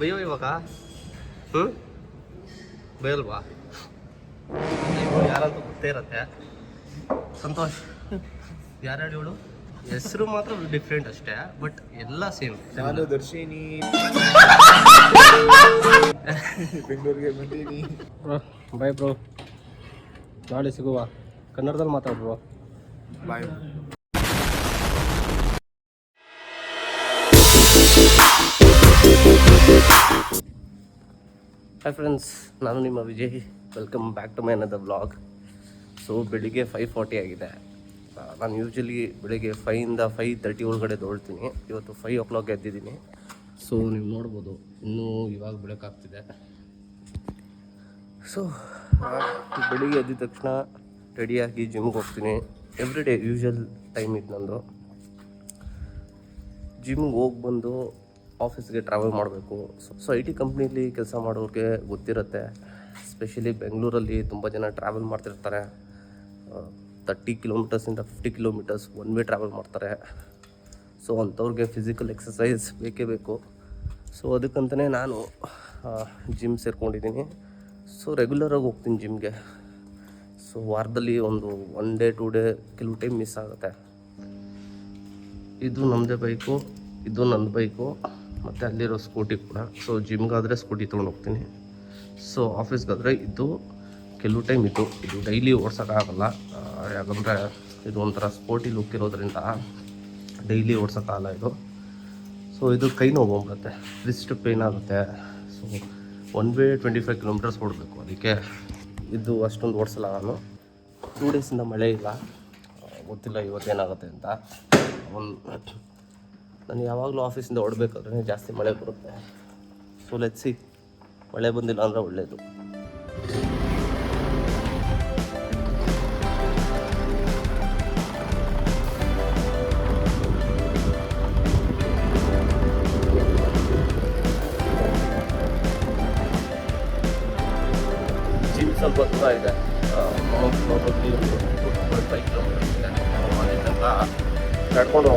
ಬೈಯೋ ಇವಾಗ ಬೈಯಲ್ವಾ ಯಾರಂತ ಗೊತ್ತೇ ಇರತ್ತೆ. ಸಂತೋಷ್ ಯಾರ್ಯಾರು ಹೇಳು, ಹೆಸರು ಮಾತ್ರ ಡಿಫ್ರೆಂಟ್ ಅಷ್ಟೇ, ಬಟ್ ಎಲ್ಲ ಸೇಮ್. ನಾನು ದರ್ಶಿನಿ ಬೆಂಗಳೂರಿಗೆ ಬಂದೀನಿ. ಬಾಯ್ ಬ್ರೋ, ನಾಳೆ ಸಿಗುವ. ಕನ್ನಡದಲ್ಲಿ ಮಾತಾಡು ಬ್ರೋ. ಬಾಯ್. ಹಾಯ್ ಫ್ರೆಂಡ್ಸ್, ನಾನು ನಿಮ್ಮ Vijay. Welcome back to my another vlog. So ಬೆಳಿಗ್ಗೆ 5:40 ಆಗಿದೆ. ನಾನು ಯೂಶ್ವಲಿ ಬೆಳಿಗ್ಗೆ 5ರಿಂದ 5:30 ಒಳಗಡೆ ದೌಡ್ತೀನಿ. ಇವತ್ತು 5 o'clock ಎದ್ದಿದ್ದೀನಿ. ಸೊ ನೀವು ನೋಡ್ಬೋದು, ಇನ್ನೂ ಇವಾಗ ಬೆಳಕಾಗ್ತಿದೆ. ಸೊ ಬೆಳಿಗ್ಗೆ ಎದ್ದಿದ ತಕ್ಷಣ ರೆಡಿಯಾಗಿ ಜಿಮ್ಗೆ ಹೋಗ್ತೀನಿ. ಎವ್ರಿ ಡೇ ಯೂಶ್ವಲ್ ಟೈಮ್ ಇದು ನಂದು. ಜಿಮ್ಗೆ ಹೋಗಿ ಬಂದು ಆಫೀಸ್ಗೆ ಟ್ರಾವೆಲ್ ಮಾಡಬೇಕು. ಸೊ IT ಕಂಪ್ನೀಲಿ ಕೆಲಸ ಮಾಡೋರಿಗೆ ಗೊತ್ತಿರುತ್ತೆ. ಸ್ಪೆಷಲಿ ಬೆಂಗಳೂರಲ್ಲಿ ತುಂಬ ಜನ ಟ್ರಾವೆಲ್ ಮಾಡ್ತಿರ್ತಾರೆ. 30 ಕಿಲೋಮೀಟರ್ಸಿಂದ 50 ಕಿಲೋಮೀಟರ್ಸ್ ಒನ್ ವೇ ಟ್ರಾವೆಲ್ ಮಾಡ್ತಾರೆ. ಸೊ ಅಂಥವ್ರಿಗೆ ಫಿಸಿಕಲ್ ಎಕ್ಸಸೈಸ್ ಬೇಕೇ ಬೇಕು. ಸೊ ಅದಕ್ಕಂತಲೇ ನಾನು ಜಿಮ್ ಸೇರ್ಕೊಂಡಿದ್ದೀನಿ. ಸೊ ರೆಗ್ಯುಲರಾಗಿ ಹೋಗ್ತೀನಿ ಜಿಮ್ಗೆ. ಸೊ ವಾರದಲ್ಲಿ ಒಂದು 1 ಡೇ 2 ಡೇ ಕೆಲವು ಟೈಮ್ ಮಿಸ್ ಆಗುತ್ತೆ. ಇದು ನಮ್ಮದೇ ಬೈಕು, ಇದು ನನ್ನ ಬೈಕು, ಮತ್ತು ಅಲ್ಲಿರೋ ಸ್ಕೂಟಿ ಕೂಡ. ಸೊ ಜಿಮ್ಗಾದರೆ ಸ್ಕೂಟಿ ತೊಗೊಂಡು ಹೋಗ್ತೀನಿ. ಸೊ ಆಫೀಸ್ಗಾದರೆ ಇದು ಕೆಲವು ಟೈಮ್ ಇದು ಡೈಲಿ ಓಡ್ಸೋಕ್ಕಾಗಲ್ಲ. ಯಾಕಂದರೆ ಇದು ಒಂಥರ ಸ್ಪೋರ್ಟಿ ಲುಕ್ ಇರೋದ್ರಿಂದ ಡೈಲಿ ಓಡ್ಸೋಕ್ಕಾಗಲ್ಲ ಇದು. ಸೊ ಇದು ಕೈ ನೋವು ಹೋಗ್ಬಿಡುತ್ತೆ, ರಿಸ್ಟ್ ಪೇಯ್ನ್ ಆಗುತ್ತೆ. ಸೊ ಒನ್ ವೇ 25 ಕಿಲೋಮೀಟರ್ಸ್ ಓಡಬೇಕು. ಅದಕ್ಕೆ ಇದು ಅಷ್ಟೊಂದು ಓಡಿಸಲ್ಲ ನಾನು. 2 ಡೇಸಿಂದ ಮಳೆ ಇಲ್ಲ, ಗೊತ್ತಿಲ್ಲ ಇವತ್ತೇನಾಗುತ್ತೆ ಅಂತ. ನಾನು ಯಾವಾಗಲೂ ಆಫೀಸಿಂದ ಓಡಬೇಕಾದ್ರೆ ಜಾಸ್ತಿ ಮಳೆ ಬರುತ್ತೆ. ಸೊ ಲೆಟ್ಸ್ ಸಿ, ಮಳೆ ಬಂದಿಲ್ಲ ಅಂದರೆ ಒಳ್ಳೆಯದು. ಜಿಮ್ ಸ್ವಲ್ಪ ದೂರ ಇದೆ, 5 ಕಿಲೋಮೀಟರ್ ಇದೆ. ಮನೆಯಿಂದ ನಡ್ಕೊಂಡು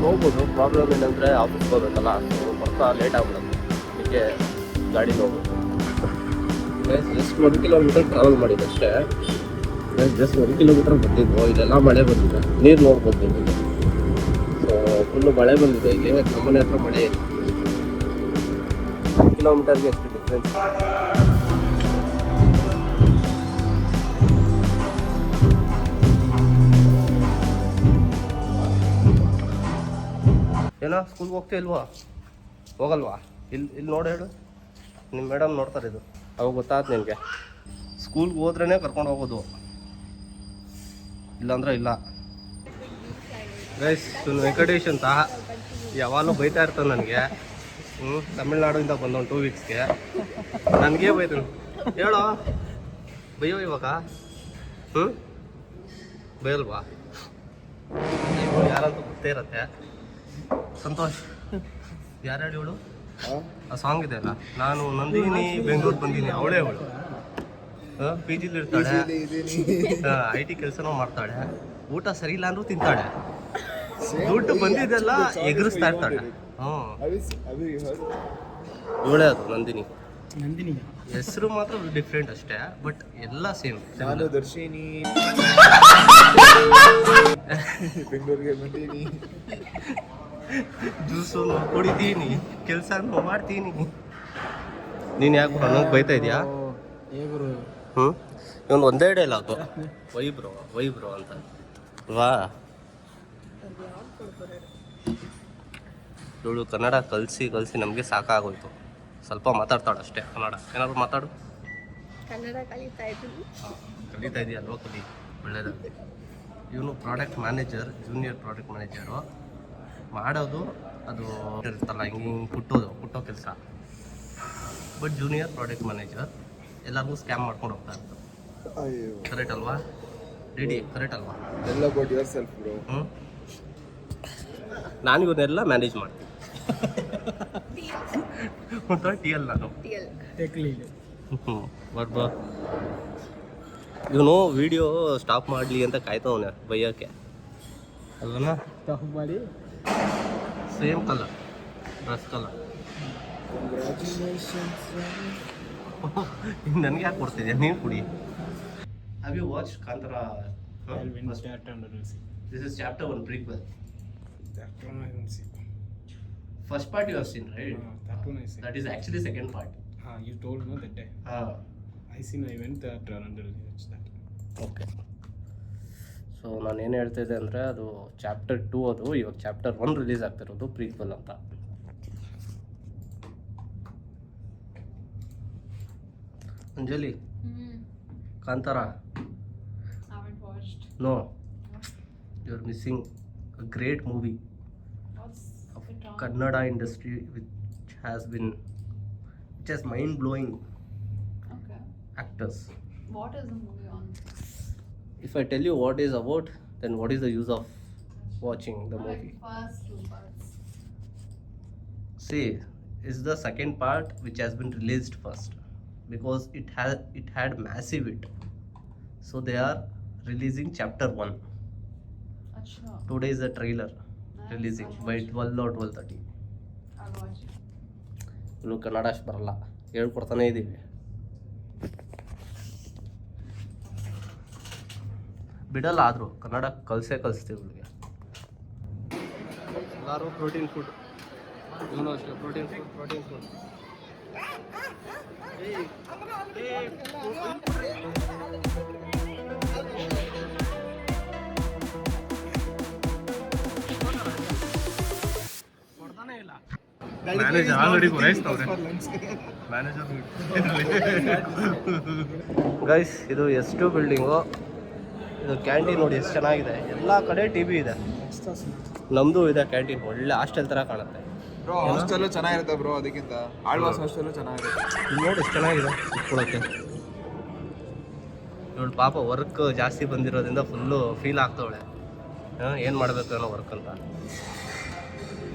ಹೋಗ್ಬೋದು. ಪ್ರಾಬ್ಲಮ್ ಏನಂದರೆ ಆಫೀಸ್ಗೆ ಹೋಗ್ಬೇಕಲ್ಲ, ಸೊ ಬರ್ತಾ ಲೇಟ್ ಆಗ್ಬಿಡುತ್ತೆ. ಅದಕ್ಕೆ ಗಾಡಿಗೆ ಹೋಗ್ಬೋದು. ಜಸ್ಟ್ 1 ಕಿಲೋಮೀಟರ್ ಟ್ರಾವೆಲ್ ಮಾಡಿದ್ದು ಅಷ್ಟೇ. ಜಸ್ಟ್ 1 ಕಿಲೋಮೀಟರ್ ಬಂದಿದ್ದು. ಇಲ್ಲೆಲ್ಲ ಮಳೆ ಬಂದಿದೆ, ನೀರು ನೋಡ್ಬೋದು ನಿಮಗೆ. ಸೊ ಫುಲ್ಲು ಮಳೆ ಬಂದಿದೆ. ಇಲ್ಲಿ ನಮ್ಮನೆ ಹತ್ರ ಮಳೆ ಇದೆ. 1 ಕಿಲೋಮೀಟರ್ಗೆ ಎಷ್ಟು ಡಿಫ್ರೆನ್ಸ್. ಏನೋ ಸ್ಕೂಲ್ಗೆ ಹೋಗ್ತಾ ಇಲ್ವಾ? ಹೋಗಲ್ವಾ? ಇಲ್ಲಿ ನೋಡಿ ಹೇಳು, ನಿಮ್ಮ ಮೇಡಮ್ ನೋಡ್ತಾರೆ ಇದು. ಅವಾಗ ಗೊತ್ತಾಯ್ತು ನಿನಗೆ. ಸ್ಕೂಲ್ಗೆ ಹೋದ್ರೇ ಕರ್ಕೊಂಡು ಹೋಗೋದು, ಇಲ್ಲಾಂದ್ರೆ ಇಲ್ಲ. ಗೈಸ್, ಇವನು ವೆಂಕಟೇಶ್ ಅಂತ ಯಾವಾಗಲೂ ಬೈತಾ ಇರ್ತಾನೆ ನನಗೆ. ತಮಿಳ್ನಾಡಿಂದ ಬಂದು 2 ವೀಕ್ಸ್ಗೆ ನನಗೇ ಬೈತಾನೆ. ಹೇಳೋ ಬೈಯೋ ಇವಾಗ ಬೈಯಲ್ವಾ? ಯಾರಂತ ಗೊತ್ತೇ ಇರತ್ತೆ. ಸಂತೋಷ್ ಯಾರ್ಯಾರು ಹೇಳು, ಆ ಸಾಂಗ್ ಇದೆ ಅಲ್ಲ, ನಾನು ನಂದಿನಿ ಬೆಂಗಳೂರು ಬಂದೀನಿ, ಅವಳೇ ಅವಳು. PGಲಿ ಇರ್ತಾಳೆ, IT ಕೆಲಸನೂ ಮಾಡ್ತಾಳೆ, ಊಟ ಸರಿ ಇಲ್ಲ ಅಂದ್ರೂ ತಿಂತಾಳೆ, ದುಡ್ಡು ಬಂದಿದ್ದೆಲ್ಲ ಎಗರಿಸ್ತಾ ಇರ್ತಾಳೆ. ಇವಳೇ ಅದು ನಂದಿನಿ. ಹೆಸರು ಮಾತ್ರ ಡಿಫ್ರೆಂಟ್ ಅಷ್ಟೇ, ಬಟ್ ಎಲ್ಲ ಸೇಮ್. ನಾನು ದರ್ಶಿನಿ ಬೆಂಗಳೂರಿಗೆ ಬಂದೀನಿ. ಜ್ಯೂಸು ಕುಡಿತೀನಿ, ಕೆಲಸನೂ ಮಾಡ್ತೀನಿ. ನೀನು ಯಾಕೆ ನನಗೆ ಬೈತಾ ಇದೆಯಾ? ಇವನು ಒಂದೇ ಡೈಲಾಗು, ವೈಬ್ರೋ ಅಂತ ವಾ. ಇವಳು ಕನ್ನಡ ಕಲಿಸಿ ನಮಗೆ ಸಾಕಾಗೋಯ್ತು. ಸ್ವಲ್ಪ ಮಾತಾಡ್ತಾಳೆ ಅಷ್ಟೇ ಕನ್ನಡ. ಏನಾದ್ರು ಮಾತಾಡು. ಕನ್ನಡ ಕಲಿತಾ ಇದೆಯಲ್ವ, ಕಲಿ, ಒಳ್ಳೇದಾಗಲಿ. ಇವನು product manager, junior product manager. ಮಾಡೋದು ಅದು ಇರುತ್ತಲ್ಲ, ಹಿಂಗೆ ಕುಟ್ಟೋ ಕೆಲಸ. ಬಟ್ ಜೂನಿಯರ್ ಪ್ರಾಡಕ್ಟ್ ಮ್ಯಾನೇಜರ್ ಎಲ್ಲರಿಗೂ ಸ್ಕ್ಯಾಮ್ ಮಾಡ್ಕೊಂಡು ಹೋಗ್ತಾ ಇರ್ತಾರೆ. ಕರೆಕ್ಟ್ ಅಲ್ವಾ? ಕರೆಕ್ಟ್ ಅಲ್ವಾ? ಎಲ್ಲ ಅಬೌಟ್ ಯುವರ್ ಸೆಲ್ಫ್ ಬ್ರೋ. ನಾನು ಇವನ್ನೆಲ್ಲ ಮ್ಯಾನೇಜ್ ಮಾಡ್ತೀನಿ. TL ನಾನು ಬರ್ಬಾ. ಇವನು ವಿಡಿಯೋ ಸ್ಟಾಪ್ ಮಾಡಲಿ ಅಂತ ಕಾಯ್ತವನೆ ಬೈಯೋಕ್ಕೆ ಅಲ್ವನ. ಸ್ಟಾಪ್ ಮಾಡಿ same colour dress colour. Congratulations. ನನಗೆ ಯಾಕೆ ಕೊಡ್ತಿದ್ಯಾ, ನೀನು ಕುಡಿ. Have you watch Kantara? I'll win that and we'll see. This is chapter 1 prequel. That one I won't see. First part you have seen, right? That one I see. That is actually second part. You told me that day. I went that and we'll watch that. Okay. So ನಾನು ಏನು ಹೇಳ್ತಿದ್ದೆ ಅಂದರೆ ಅದು chapter 2, ಅದು ಇವಾಗ chapter 1 release ಆಗ್ತಿರೋದು prequel ಅಂತ. Anjali, Kantara? Haven't watched. No, you are missing a great movie What's of it on? Kannada industry which has mind blowing Okay. actors. What is the movie on? If I tell you what is about, then what is the use of watching the Like movie? first 2 parts. See, is the second part which has been released first because it had massive hit. So they are releasing chapter 1. Achha. Today is the trailer Nice, releasing I'll by watch it. 12 or 12:30. I'll watch it. ಇನ್ನು ಕನ್ನಡ ಅಷ್ಟು ಬರಲ್ಲ, ಹೇಳ್ಕೊಡ್ತಾನೆ ಇದ್ದೀವಿ. ಬಿಡಲ್ಲ, ಆದರೂ ಕನ್ನಡ ಕಲಿಸ್ತೀವಿ ಇವಳಿಗೆ. ಎಲ್ಲರೂ protein food, ಇವನು ಅಷ್ಟೇ ಪ್ರೋಟೀನ್ ಫುಡ್. ಮ್ಯಾನೇಜರ್ ಆಲ್ರೆಡಿ ಗುರಾಯಿಸ್ತವ್ರೆ. ಗೈಸ್, ಇದು S2 ಬಿಲ್ಡಿಂಗು. ಇದು ಕ್ಯಾಂಟೀನ್ ನೋಡಿ ಎಷ್ಟು ಚೆನ್ನಾಗಿದೆ, ಎಲ್ಲ ಕಡೆ TV ಇದೆ. ನಮ್ಮದು ಇದೆ ಕ್ಯಾಂಟೀನ್, ಒಳ್ಳೆ ಹಾಸ್ಟೆಲ್ ಥರ ಕಾಣುತ್ತೆ. ಬ್ರೋ ಹಾಸ್ಟೆಲ್ ಚೆನ್ನಾಗಿರುತ್ತೆ ಬ್ರೋ, ಅದಕ್ಕಿಂತ ಆಳ್ವಾಸ್ ಹಾಸ್ಟೆಲ್ ಚೆನ್ನಾಗಿರುತ್ತೆ. ಇಲ್ಲಿ ನೋಡಿ ಎಷ್ಟು ಚೆನ್ನಾಗಿದೆ ಕುತ್ಕೊಳ್ಳೋಕ್ಕೆ. ಇವಳು ಪಾಪ ವರ್ಕ್ ಜಾಸ್ತಿ ಬಂದಿರೋದ್ರಿಂದ ಫುಲ್ಲು ಫೀಲ್ ಆಗ್ತವಳೆ, ಏನು ಮಾಡಬೇಕು ಅನ್ನೋ ವರ್ಕ್ ಅಂತ.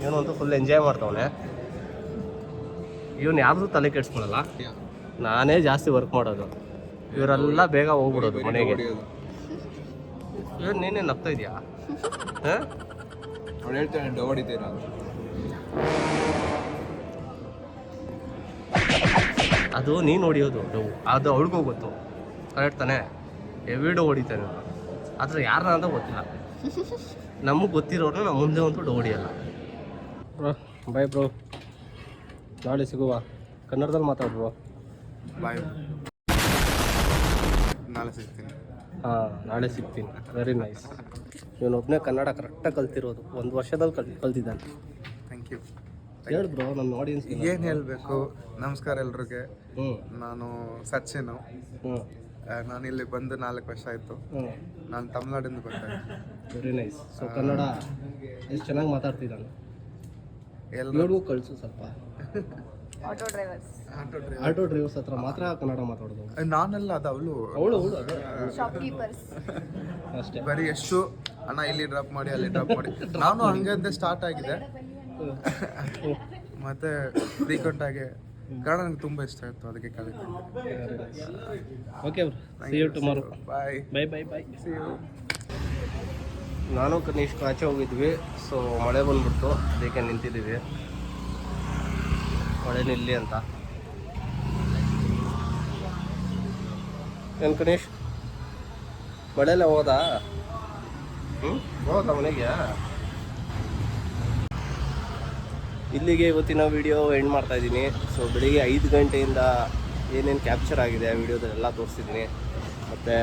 ಇವನು ಅಂತೂ ಫುಲ್ ಎಂಜಾಯ್ ಮಾಡ್ತವನೆ. ಇವನು ಯಾರ್ದು ತಲೆ ಕೆಡ್ಸ್ಕೊಳಲ್ಲ, ನಾನೇ ಜಾಸ್ತಿ ವರ್ಕ್ ಮಾಡೋದು. ಇವರೆಲ್ಲ ಬೇಗ ಹೋಗ್ಬಿಡೋದು ಮನೆಗೆ. ಇವನು ನೀನೇ ನಗ್ತಾ ಇದೆಯಾ? ಹಾಂ, ಅವ್ಳು ಹೇಳ್ತಾನೆ ಡವ್ ಹೊಡಿತೀರಾ. ಅದು ನೀನು ಹೊಡಿಯೋದು ಡವ್, ಅದು ಅವ್ಳಿಗೂ ಗೊತ್ತು, ಕರೆಕ್ಟ್ ತಾನೆ? ಎವಿಡೋ ಹೊಡಿತಾನೆ, ಆದರೆ ಯಾರನ್ನ ಅಂತ ಗೊತ್ತಿಲ್ಲ. ನಮಗೆ ಗೊತ್ತಿರೋರು ನಾವು ಮುಂದೆ ಅಂತೂ ಡವ್ ಹೊಡಿಯಲ್ಲ. ಬ್ರೋ ಬಾಯ್ ಬ್ರೋ, ನಾಳೆ ಸಿಗುವ. ಕನ್ನಡದಲ್ಲಿ ಮಾತಾಡು ಬ್ರೋ. ಬಾಯ್, ನಾಳೆ ಸಿಗ್ತೀನಿ. ಹಾಂ, ನಾಳೆ ಸಿಗ್ತೀನಿ. Very nice. ಇವನೊಬ್ಬನೇ ಕನ್ನಡ ಕರೆಕ್ಟಾಗಿ ಕಲ್ತಿರೋದು, 1 ವರ್ಷದಲ್ಲಿ ಕಲ್ತಿದ್ದಾನೆ. Thank you. ಹೇಳು ಬ್ರೋ, ನಮ್ಮ ಆಡಿಯನ್ಸ್ ಏನು ಹೇಳಬೇಕು. ನಮಸ್ಕಾರ ಎಲ್ರಿಗೆ. ಹ್ಞೂ ನಾನು ಸಚಿನ್. ಹ್ಞೂ ನಾನು ಇಲ್ಲಿ ಬಂದು 4 ವರ್ಷ ಆಯಿತು. ಹ್ಞೂ ನಾನು ತಮಿಳ್ನಾಡಿಂದ ಬರ್ತಾ ವೆರಿ ನೈಸ್. ಸೊ ಕನ್ನಡ ಎಷ್ಟು ಚೆನ್ನಾಗಿ ಮಾತಾಡ್ತಿದ್ದಾನೆ. ಎಲ್ಲ ಇವ್ರಿಗೂ ಕಳಿಸು ಸ್ವಲ್ಪ. Auto drivers. ಆಟೋ ಡ್ರೈವರ್ಸ್ ಹತ್ರ ಮಾತ್ರ ಕನ್ನಡ ಮಾತಾಡೋದು. ನಾನೆಲ್ಲ ಅದು ಅವಳು ಅವಳು ಅದೇ Shopkeepers. ಅಷ್ಟೇ. ಬರೀ ಎಷ್ಟು ಅಣ್ಣ ಇಲ್ಲಿ ಡ್ರಾಪ್ ಮಾಡಿ ಅಲ್ಲಿ ಡ್ರಾಪ್ ಮಾಡಿ. ನಾನು ಹಂಗಂತೆ ಸ್ಟಾರ್ಟ್ ಆಗಿದೆ. ಮತ್ತೆ ಫ್ರೀಕ್ವೆಂಟ್ ಆಗಿ ಕನ್ನಡ ನಂಗೆ ತುಂಬ ಇಷ್ಟ ಆಯಿತು, ಅದಕ್ಕೆ ಕಲಿತೆ. Okay bro, see you tomorrow. Bye. Bye bye bye. See you. ನಾನು ಕನಿಷ್ಕ ಆಚೆ ಹೋಗಿದ್ವಿ. ಸೊ ಮಳೆ ಬಂದ್ಬಿಡ್ತು, ಅದಕ್ಕೆ ನಿಂತಿದ್ದೀವಿ. ಮಳೆ ನಿಲ್ಲಿ ಅಂತ. ಏನು ಕನಿಷ್, ಮಳೆಲ್ಲ ಹೋದಾ? ಹೋದ ಮನೆಗೆ? ಇಲ್ಲಿಗೆ ಇವತ್ತಿನ ವಿಡಿಯೋ ಎಂಡ್ ಮಾಡ್ತಾ ಇದ್ದೀನಿ. ಸೊ ಬೆಳಿಗ್ಗೆ 5 ಗಂಟೆಯಿಂದ ಏನೇನು ಕ್ಯಾಪ್ಚರ್ ಆಗಿದೆ ಆ ವಿಡಿಯೋದಲ್ಲೆಲ್ಲ ತೋರಿಸಿದ್ದೀನಿ. ಮತ್ತು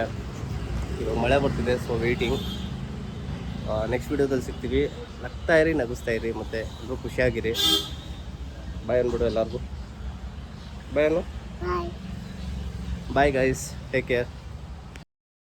ಇವಾಗ ಮಳೆ ಬರ್ತಿದೆ, ಸೊ ವೆಯ್ಟಿಂಗ್. ನೆಕ್ಸ್ಟ್ ವಿಡಿಯೋದಲ್ಲಿ ಸಿಗ್ತೀವಿ. ನಗ್ತಾ ಇರಿ, ನಗಿಸ್ತಾ ಇರಿ, ಮತ್ತು ಎಲ್ಲರೂ ಖುಷಿಯಾಗಿರಿ. ಬಾಯ್ ಅಂದ್ಬಿಡು ಎಲ್ಲರಿಗೂ. ಬಾಯ್ ಅನ್ನು. Bye guys, take care.